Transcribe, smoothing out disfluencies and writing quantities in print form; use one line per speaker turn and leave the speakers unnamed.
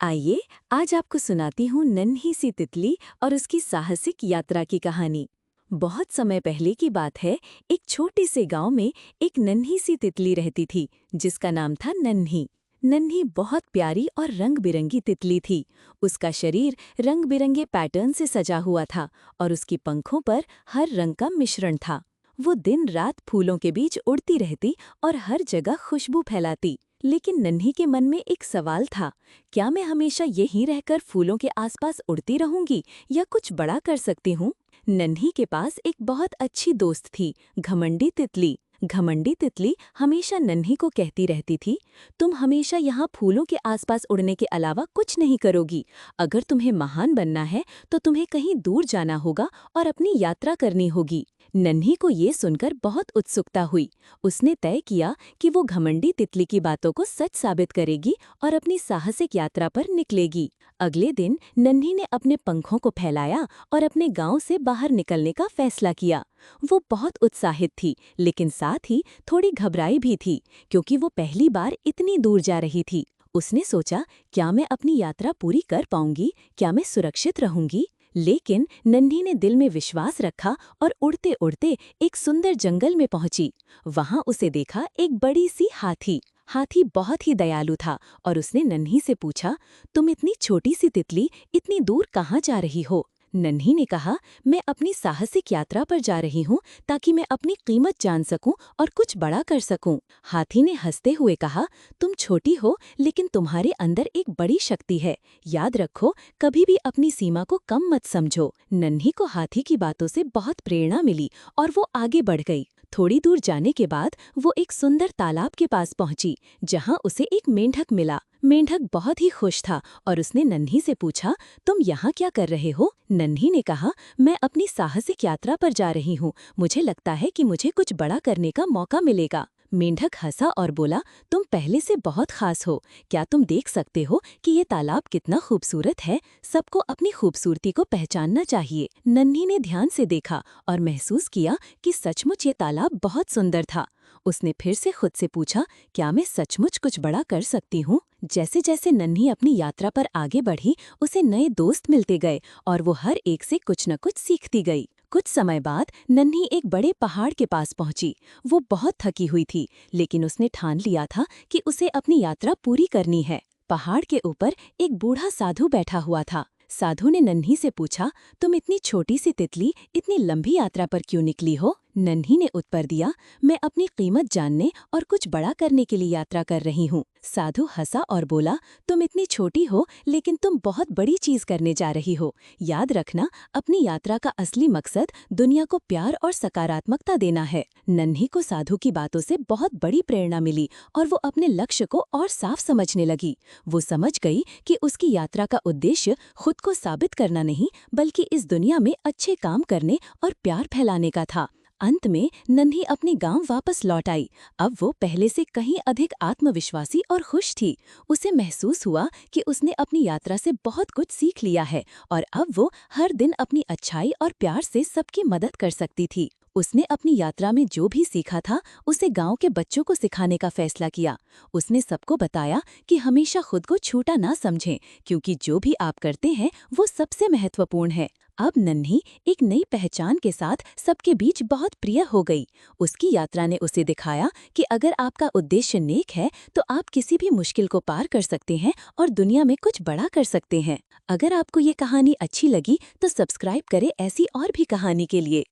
आइए आज आपको सुनाती हूँ नन्ही सी तितली और उसकी साहसिक यात्रा की कहानी। बहुत समय पहले की बात है। एक छोटे से गांव में एक नन्ही सी तितली रहती थी जिसका नाम था नन्ही। नन्ही बहुत प्यारी और रंग बिरंगी तितली थी। उसका शरीर रंग बिरंगे पैटर्न से सजा हुआ था और उसकी पंखों पर हर रंग का मिश्रण था। वो दिन रात फूलों के बीच उड़ती रहती और हर जगह खुशबू फैलाती। लेकिन नन्ही के मन में एक सवाल था, क्या मैं हमेशा यहीं रहकर फूलों के आसपास उड़ती रहूंगी या कुछ बड़ा कर सकती हूँ? नन्ही के पास एक बहुत अच्छी दोस्त थी, घमंडी तितली। घमंडी तितली हमेशा नन्ही को कहती रहती थी, तुम हमेशा यहाँ फूलों के आसपास उड़ने के अलावा कुछ नहीं करोगी। अगर तुम्हें महान बनना है तो तुम्हें कहीं दूर जाना होगा और अपनी यात्रा करनी होगी। नन्ही को ये सुनकर बहुत उत्सुकता हुई। उसने तय किया कि वो घमंडी तितली की बातों को सच साबित करेगी और अपनी साहसिक यात्रा पर निकलेगी। अगले दिन नन्ही ने अपने पंखों को फैलाया और अपने गांव से बाहर निकलने का फैसला किया। वो बहुत उत्साहित थी, लेकिन साथ ही थोड़ी घबराई भी थी, क्योंकि वो पहली बार इतनी दूर जा रही थी। उसने सोचा, क्या मैं अपनी यात्रा पूरी कर पाऊंगी? क्या मैं सुरक्षित रहूंगी? लेकिन नन्ही ने दिल में विश्वास रखा और उड़ते उड़ते एक सुंदर जंगल में पहुंची। वहां उसे देखा एक बड़ी सी हाथी। हाथी बहुत ही दयालु था और उसने नन्ही से पूछा, तुम इतनी छोटी सी तितली इतनी दूर कहाँ जा रही हो? नन्ही ने कहा, मैं अपनी साहसिक यात्रा पर जा रही हूँ ताकि मैं अपनी कीमत जान सकूं और कुछ बड़ा कर सकूं। हाथी ने हंसते हुए कहा, तुम छोटी हो लेकिन तुम्हारे अंदर एक बड़ी शक्ति है। याद रखो, कभी भी अपनी सीमा को कम मत समझो। नन्ही को हाथी की बातों से बहुत प्रेरणा मिली और वो आगे बढ़ गई। थोड़ी दूर जाने के बाद वो एक सुंदर तालाब के पास पहुंची, जहां उसे एक मेंढक मिला। मेंढक बहुत ही खुश था और उसने नन्ही से पूछा, तुम यहाँ क्या कर रहे हो? नन्ही ने कहा, मैं अपनी साहसिक यात्रा पर जा रही हूँ। मुझे लगता है कि मुझे कुछ बड़ा करने का मौका मिलेगा। मेंढक हंसा और बोला, तुम पहले से बहुत खास हो। क्या तुम देख सकते हो कि ये तालाब कितना खूबसूरत है? सबको अपनी खूबसूरती को पहचानना चाहिए। नन्ही ने ध्यान से देखा और महसूस किया कि सचमुच ये तालाब बहुत सुंदर था। उसने फिर से खुद से पूछा, क्या मैं सचमुच कुछ बड़ा कर सकती हूँ? जैसे जैसे नन्ही अपनी यात्रा पर आगे बढ़ी, उसे नए दोस्त मिलते गए और वो हर एक से कुछ न कुछ सीखती गई। कुछ समय बाद नन्ही एक बड़े पहाड़ के पास पहुंची। वो बहुत थकी हुई थी, लेकिन उसने ठान लिया था कि उसे अपनी यात्रा पूरी करनी है। पहाड़ के ऊपर एक बूढ़ा साधु बैठा हुआ था। साधु ने नन्ही से पूछा, तुम इतनी छोटी सी तितली इतनी लंबी यात्रा पर क्यों निकली हो? नन्ही ने उत्तर दिया, मैं अपनी कीमत जानने और कुछ बड़ा करने के लिए यात्रा कर रही हूँ। साधु हंसा और बोला, तुम इतनी छोटी हो लेकिन तुम बहुत बड़ी चीज करने जा रही हो। याद रखना, अपनी यात्रा का असली मकसद दुनिया को प्यार और सकारात्मकता देना है। नन्ही को साधु की बातों से बहुत बड़ी प्रेरणा मिली और वो अपने लक्ष्य को और साफ समझने लगी। वो समझ गई कि उसकी यात्रा का उद्देश्य खुद को साबित करना नहीं, बल्कि इस दुनिया में अच्छे काम करने और प्यार फैलाने का था। अंत में नन्ही अपने गांव वापस लौट आई। अब वो पहले से कहीं अधिक आत्मविश्वासी और खुश थी। उसे महसूस हुआ कि उसने अपनी यात्रा से बहुत कुछ सीख लिया है और अब वो हर दिन अपनी अच्छाई और प्यार से सबकी मदद कर सकती थी। उसने अपनी यात्रा में जो भी सीखा था, उसे गांव के बच्चों को सिखाने का फैसला किया। उसने सबको बताया कि हमेशा खुद को छोटा ना समझें, क्योंकि जो भी आप करते हैं वो सबसे महत्वपूर्ण है। अब नन्ही एक नई पहचान के साथ सबके बीच बहुत प्रिय हो गई। उसकी यात्रा ने उसे दिखाया कि अगर आपका उद्देश्य नेक है तो आप किसी भी मुश्किल को पार कर सकते हैं और दुनिया में कुछ बड़ा कर सकते हैं। अगर आपको ये कहानी अच्छी लगी तो सब्सक्राइब करें ऐसी और भी कहानी के लिए।